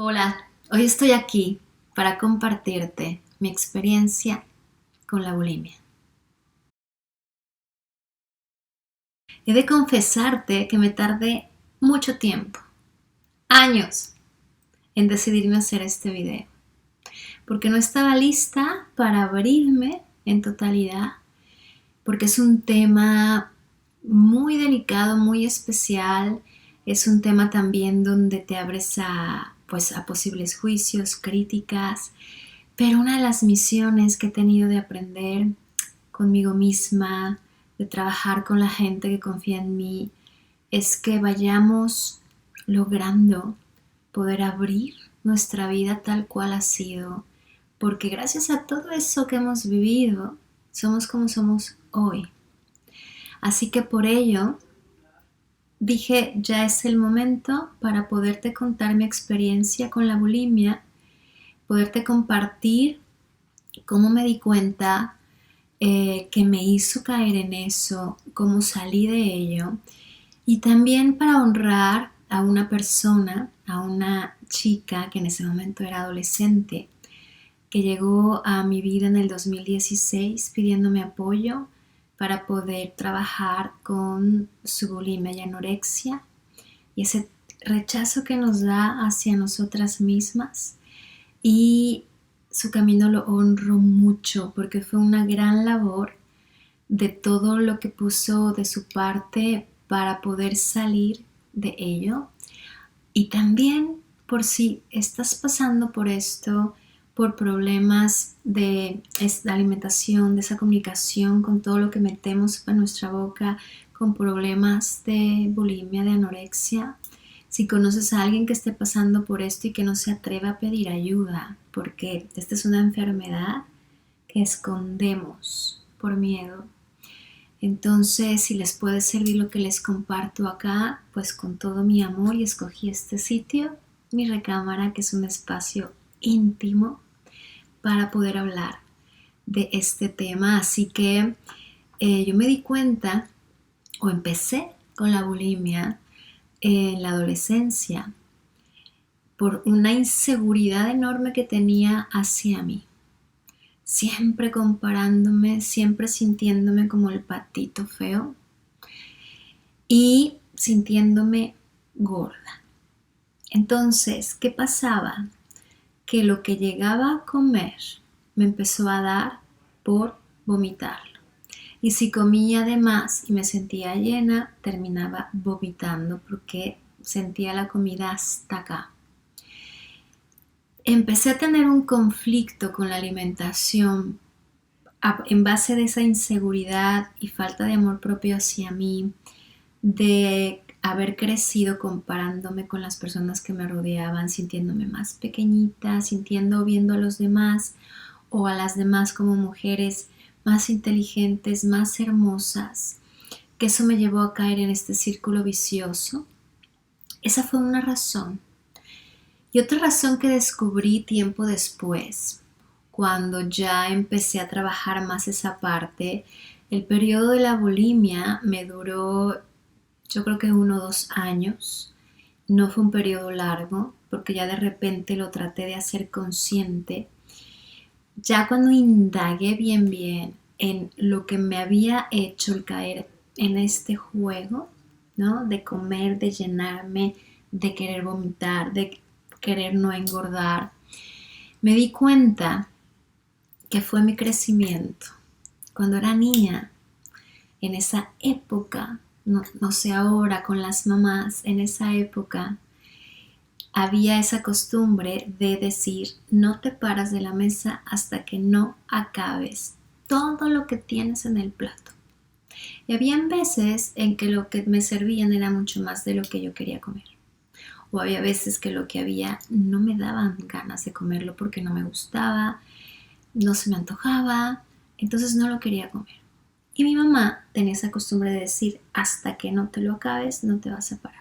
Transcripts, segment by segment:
Hola, hoy estoy aquí para compartirte mi experiencia con la bulimia. He de confesarte que me tardé mucho tiempo, años, en decidirme a hacer este video, porque no estaba lista para abrirme en totalidad, porque es un tema muy delicado, muy especial. Es un tema también donde te abres a posibles juicios, críticas. Pero una de las misiones que he tenido de aprender conmigo misma, de trabajar con la gente que confía en mí, es que vayamos logrando poder abrir nuestra vida tal cual ha sido, porque gracias a todo eso que hemos vivido, somos como somos hoy. Así que por ello dije, ya es el momento para poderte contar mi experiencia con la bulimia, poderte compartir cómo me di cuenta que me hizo caer en eso, cómo salí de ello, y también para honrar a una persona, a una chica que en ese momento era adolescente, que llegó a mi vida en el 2016 pidiéndome apoyo para poder trabajar con su bulimia y anorexia y ese rechazo que nos da hacia nosotras mismas. Y su camino lo honro mucho porque fue una gran labor de todo lo que puso de su parte para poder salir de ello. Y también por si estás pasando por esto, por problemas de alimentación, de esa comunicación con todo lo que metemos en nuestra boca, con problemas de bulimia, de anorexia, si conoces a alguien que esté pasando por esto y que no se atreva a pedir ayuda, porque esta es una enfermedad que escondemos por miedo. Entonces, si les puede servir lo que les comparto acá, pues con todo mi amor, y escogí este sitio, mi recámara, que es un espacio íntimo para poder hablar de este tema. Así que yo me di cuenta o empecé con la bulimia en la adolescencia por una inseguridad enorme que tenía hacia mí. Siempre comparándome, siempre sintiéndome como el patito feo y sintiéndome gorda. Entonces, ¿qué pasaba? Que lo que llegaba a comer me empezó a dar por vomitarlo. Y si comía de más y me sentía llena, terminaba vomitando porque sentía la comida hasta acá. Empecé a tener un conflicto con la alimentación en base de esa inseguridad y falta de amor propio hacia mí, de haber crecido comparándome con las personas que me rodeaban, sintiéndome más pequeñita, viendo a los demás o a las demás como mujeres más inteligentes, más hermosas, que eso me llevó a caer en este círculo vicioso. Esa fue una razón. Y otra razón que descubrí tiempo después, cuando ya empecé a trabajar más esa parte, el periodo de la bulimia me duró, yo creo que 1 o 2 años. No fue un periodo largo, porque ya de repente lo traté de hacer consciente. Ya cuando indagué bien en lo que me había hecho el caer en este juego, ¿no? De comer, de llenarme, de querer vomitar, de querer no engordar, me di cuenta que fue mi crecimiento. Cuando era niña, en esa época, no sé ahora con las mamás, en esa época había esa costumbre de decir, no te paras de la mesa hasta que no acabes todo lo que tienes en el plato. Y habían veces en que lo que me servían era mucho más de lo que yo quería comer. O había veces que lo que había no me daban ganas de comerlo porque no me gustaba, no se me antojaba, entonces no lo quería comer. Y mi mamá tenía esa costumbre de decir, hasta que no te lo acabes, no te vas a parar.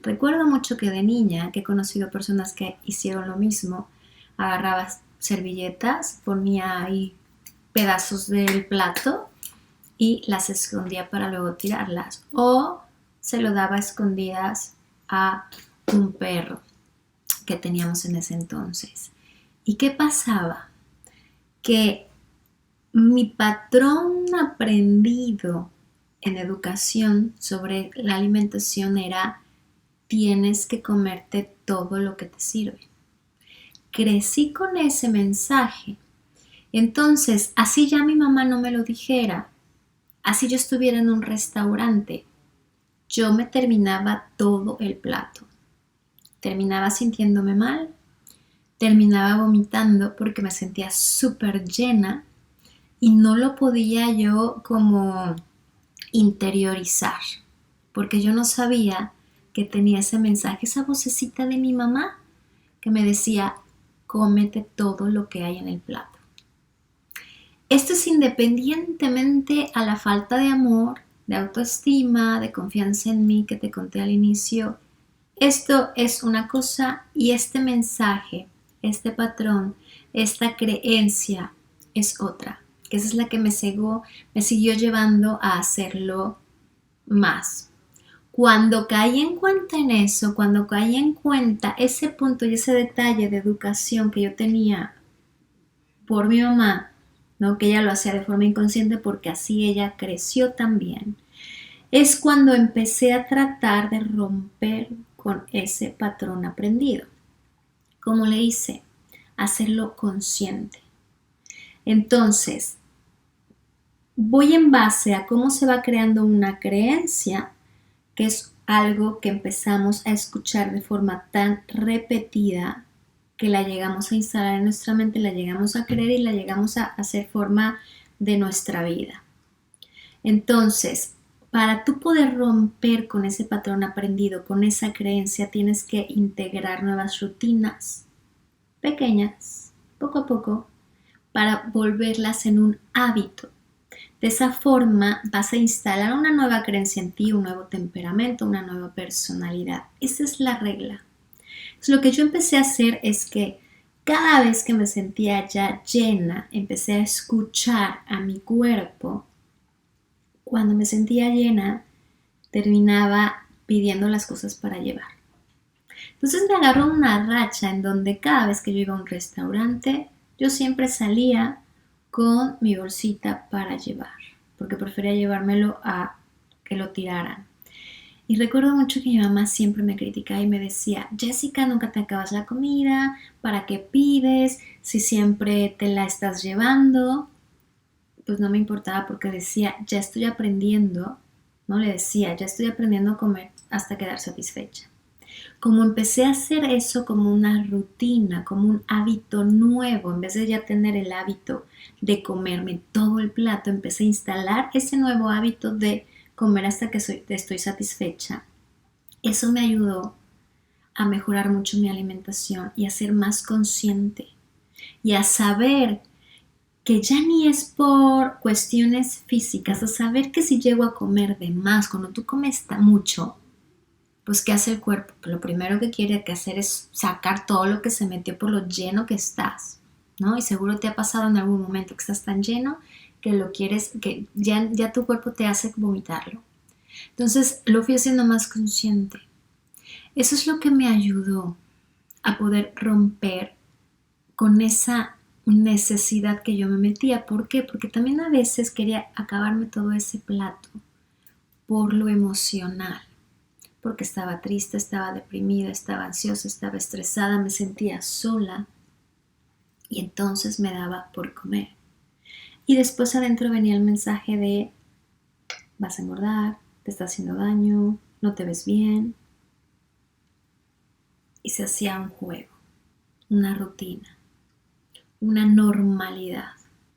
Recuerdo mucho que de niña, que he conocido personas que hicieron lo mismo, agarraba servilletas, ponía ahí pedazos del plato y las escondía para luego tirarlas. O se lo daba a escondidas a un perro. que teníamos en ese entonces. ¿Y qué pasaba? Que mi patrón aprendido en educación sobre la alimentación era: tienes que comerte todo lo que te sirve. Crecí con ese mensaje. Entonces, así ya mi mamá no me lo dijera, así yo estuviera en un restaurante, yo me terminaba todo el plato. Terminaba sintiéndome mal, terminaba vomitando porque me sentía súper llena y no lo podía yo como interiorizar, porque yo no sabía que tenía ese mensaje, esa vocecita de mi mamá que me decía: cómete todo lo que hay en el plato. Esto es independientemente a la falta de amor, de autoestima, de confianza en mí que te conté al inicio. Esto es una cosa y este mensaje, este patrón, esta creencia es otra, que esa es la que me siguió llevando a hacerlo más. Cuando caí en cuenta en eso, cuando caí en cuenta ese punto y ese detalle de educación que yo tenía por mi mamá, ¿no? Que ella lo hacía de forma inconsciente porque así ella creció también, es cuando empecé a tratar de romper con ese patrón aprendido. ¿Cómo le hice? Hacerlo consciente. Entonces, voy en base a cómo se va creando una creencia, que es algo que empezamos a escuchar de forma tan repetida que la llegamos a instalar en nuestra mente, la llegamos a creer y la llegamos a hacer forma de nuestra vida. Entonces, para tú poder romper con ese patrón aprendido, con esa creencia, tienes que integrar nuevas rutinas pequeñas, poco a poco, para volverlas en un hábito. De esa forma vas a instalar una nueva creencia en ti, un nuevo temperamento, una nueva personalidad. Esa es la regla. Entonces, lo que yo empecé a hacer es que cada vez que me sentía ya llena, empecé a escuchar a mi cuerpo. Cuando me sentía llena, terminaba pidiendo las cosas para llevar. Entonces me agarró una racha en donde cada vez que yo iba a un restaurante, yo siempre salía con mi bolsita para llevar, porque prefería llevármelo a que lo tiraran. Y recuerdo mucho que mi mamá siempre me criticaba y me decía: Jessica, nunca te acabas la comida, ¿para qué pides? Si siempre te la estás llevando. Pues no me importaba porque decía: ya estoy aprendiendo, ¿no? Le decía: ya estoy aprendiendo a comer hasta quedar satisfecha. Como empecé a hacer eso como una rutina, como un hábito nuevo, en vez de ya tener el hábito de comerme todo el plato, empecé a instalar ese nuevo hábito de comer hasta que estoy satisfecha. Eso me ayudó a mejorar mucho mi alimentación y a ser más consciente y a saber que ya ni es por cuestiones físicas, a saber que si llego a comer de más, cuando tú comes mucho, pues ¿qué hace el cuerpo? Pues lo primero que quiere hacer es sacar todo lo que se metió por lo lleno que estás, ¿no? Y seguro te ha pasado en algún momento que estás tan lleno que lo quieres, que ya tu cuerpo te hace vomitarlo. Entonces lo fui haciendo más consciente. Eso es lo que me ayudó a poder romper con esa necesidad que yo me metía. ¿Por qué? Porque también a veces quería acabarme todo ese plato por lo emocional, porque estaba triste, estaba deprimida, estaba ansiosa, estaba estresada, me sentía sola y entonces me daba por comer. Y después adentro venía el mensaje de: vas a engordar, te está haciendo daño, no te ves bien. Y se hacía un juego, una rutina, una normalidad.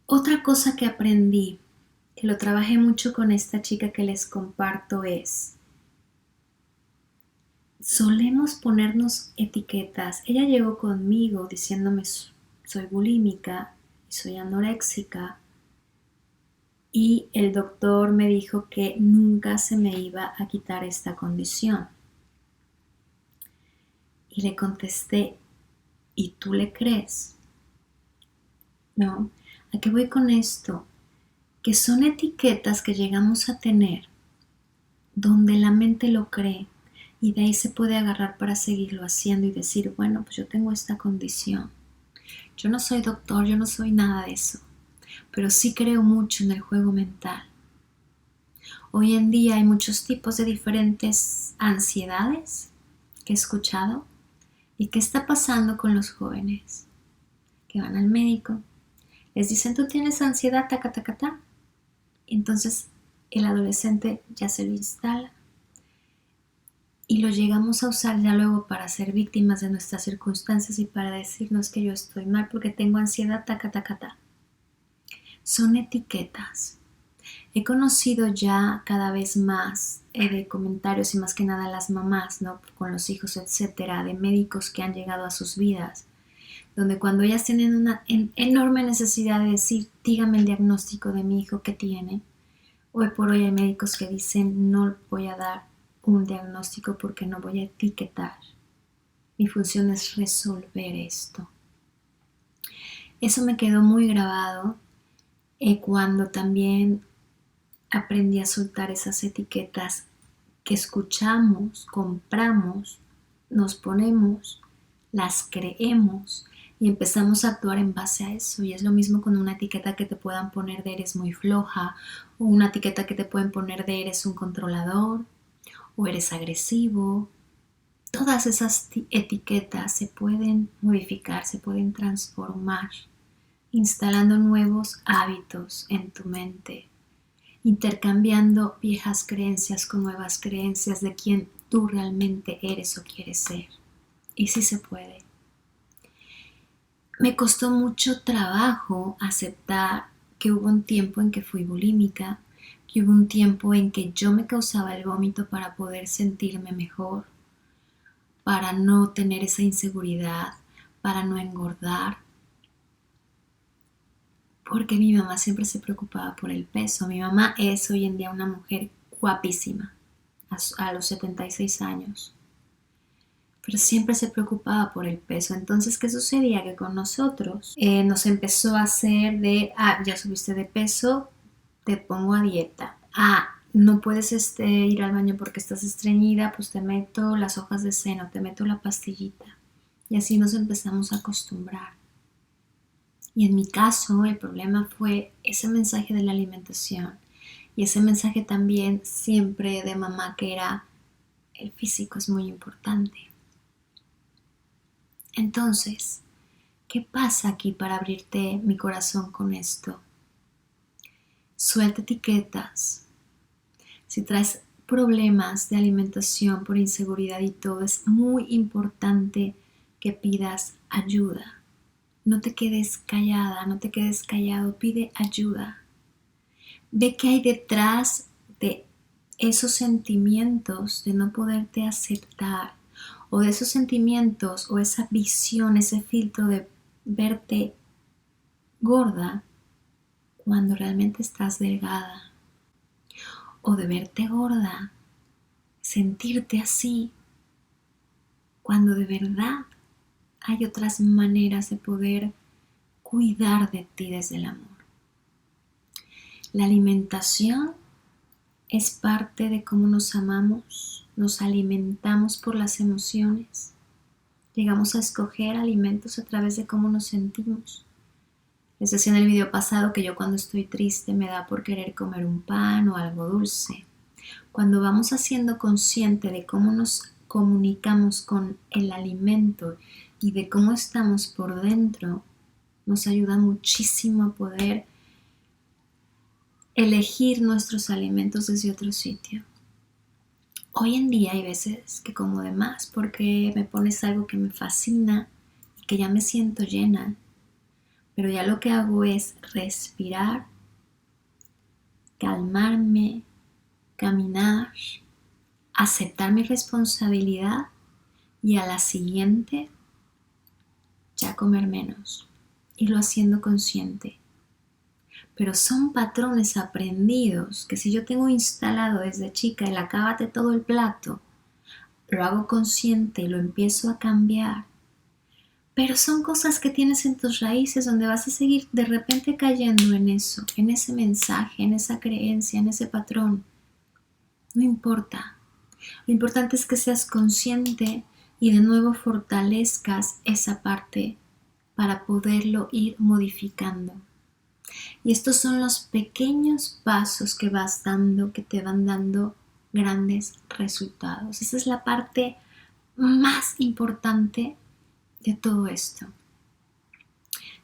Otra cosa que aprendí, que lo trabajé mucho con esta chica que les comparto, es: solemos ponernos etiquetas. Ella llegó conmigo diciéndome: soy bulímica y soy anoréxica, y el doctor me dijo que nunca se me iba a quitar esta condición. Y le contesté: ¿y tú le crees? ¿No? ¿A qué voy con esto? Que son etiquetas que llegamos a tener donde la mente lo cree. Y de ahí se puede agarrar para seguirlo haciendo y decir, bueno, pues yo tengo esta condición. Yo no soy doctor, yo no soy nada de eso, pero sí creo mucho en el juego mental. Hoy en día hay muchos tipos de diferentes ansiedades que he escuchado. ¿Y qué está pasando con los jóvenes? Que van al médico, les dicen, tú tienes ansiedad, taca, taca, taca. Entonces el adolescente ya se lo instala y lo llegamos a usar ya luego para ser víctimas de nuestras circunstancias y para decirnos que yo estoy mal porque tengo ansiedad, taca, taca, taca. Son etiquetas. He conocido ya cada vez más de comentarios y más que nada las mamás, ¿no? Con los hijos, etcétera, de médicos que han llegado a sus vidas, donde cuando ellas tienen una enorme necesidad de decir, dígame el diagnóstico de mi hijo que tiene, hoy por hoy hay médicos que dicen, no voy a dar un diagnóstico porque no voy a etiquetar. Mi función es resolver esto. Eso me quedó muy grabado cuando también aprendí a soltar esas etiquetas que escuchamos, compramos, nos ponemos, las creemos y empezamos a actuar en base a eso. Y es lo mismo con una etiqueta que te puedan poner de eres muy floja, o una etiqueta que te pueden poner de eres un controlador, o eres agresivo. Todas esas etiquetas se pueden modificar, se pueden transformar, instalando nuevos hábitos en tu mente, intercambiando viejas creencias con nuevas creencias de quién tú realmente eres o quieres ser. Y sí se puede. Me costó mucho trabajo aceptar que hubo un tiempo en que fui bulímica, que hubo un tiempo en que yo me causaba el vómito para poder sentirme mejor, para no tener esa inseguridad, para no engordar, porque mi mamá siempre se preocupaba por el peso. Mi mamá es hoy en día una mujer guapísima, a los 76 años, pero siempre se preocupaba por el peso. Entonces, ¿qué sucedía? Que con nosotros nos empezó a hacer de, ya subiste de peso, te pongo a dieta. No puedes ir al baño porque estás estreñida, pues te meto las hojas de seno, te meto la pastillita. Y así nos empezamos a acostumbrar. Y en mi caso, el problema fue ese mensaje de la alimentación y ese mensaje también siempre de mamá que era, el físico es muy importante. Entonces, ¿qué pasa aquí para abrirte mi corazón con esto? Suelta etiquetas. Si traes problemas de alimentación por inseguridad y todo, es muy importante que pidas ayuda. No te quedes callada, no te quedes callado, pide ayuda. Ve qué hay detrás de esos sentimientos de no poderte aceptar, o de esos sentimientos o esa visión, ese filtro de verte gorda cuando realmente estás delgada, o de verte gorda, sentirte así, cuando de verdad hay otras maneras de poder cuidar de ti desde el amor. La alimentación es parte de cómo nos amamos, nos alimentamos por las emociones, llegamos a escoger alimentos a través de cómo nos sentimos. Les decía en el video pasado que yo cuando estoy triste me da por querer comer un pan o algo dulce. Cuando vamos haciendo consciente de cómo nos comunicamos con el alimento y de cómo estamos por dentro, nos ayuda muchísimo a poder elegir nuestros alimentos desde otro sitio. Hoy en día hay veces que como de más porque me pones algo que me fascina y que ya me siento llena, pero ya lo que hago es respirar, calmarme, caminar, aceptar mi responsabilidad y a la siguiente ya comer menos, irlo haciendo consciente. Pero son patrones aprendidos que si yo tengo instalado desde chica el acábate todo el plato, lo hago consciente y lo empiezo a cambiar. Pero son cosas que tienes en tus raíces donde vas a seguir de repente cayendo en eso, en ese mensaje, en esa creencia, en ese patrón. No importa. Lo importante es que seas consciente y de nuevo fortalezcas esa parte para poderlo ir modificando. Y estos son los pequeños pasos que vas dando, que te van dando grandes resultados. Esa es la parte más importante de todo esto.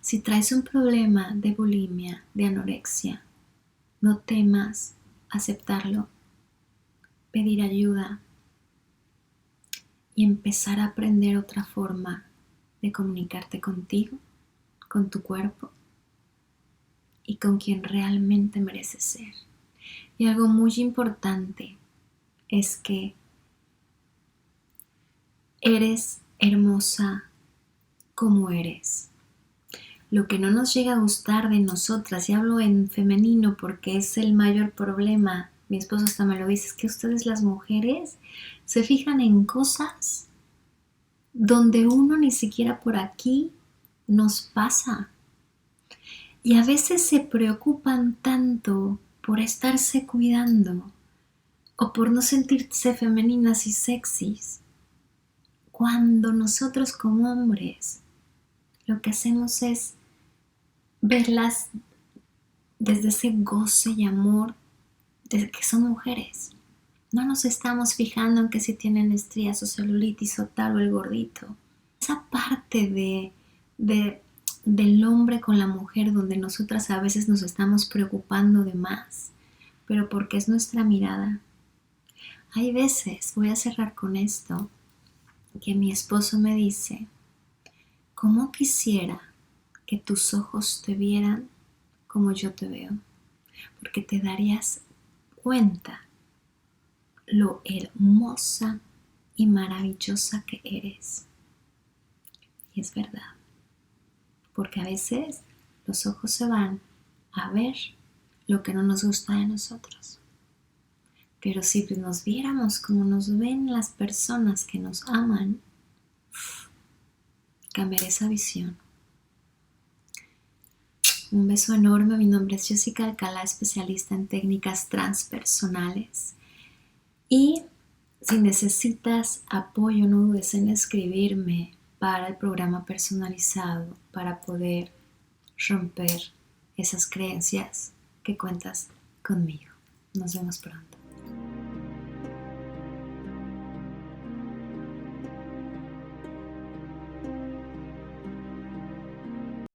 Si traes un problema de bulimia, de anorexia, no temas aceptarlo, pedir ayuda y empezar a aprender otra forma de comunicarte contigo, con tu cuerpo y con quien realmente mereces ser. Y algo muy importante es que eres hermosa como eres. Lo que no nos llega a gustar de nosotras, y hablo en femenino porque es el mayor problema, mi esposo hasta me lo dice, es que ustedes las mujeres se fijan en cosas donde uno ni siquiera por aquí nos pasa. Y a veces se preocupan tanto por estarse cuidando o por no sentirse femeninas y sexys, cuando nosotros como hombres lo que hacemos es verlas desde ese goce y amor de que son mujeres. No nos estamos fijando en que si tienen estrías o celulitis o tal o el gordito. Esa parte del hombre con la mujer donde nosotras a veces nos estamos preocupando de más, pero porque es nuestra mirada. Hay veces, voy a cerrar con esto, que mi esposo me dice, ¿cómo quisiera que tus ojos te vieran como yo te veo? Porque te darías cuenta lo hermosa y maravillosa que eres. Y es verdad, porque a veces los ojos se van a ver lo que no nos gusta de nosotros. Pero si nos viéramos como nos ven las personas que nos aman, cambiaría esa visión. Un beso enorme. Mi nombre es Jessica Alcalá, especialista en técnicas transpersonales. Y si necesitas apoyo, no dudes en escribirme para el programa personalizado para poder romper esas creencias que cuentas conmigo. Nos vemos pronto.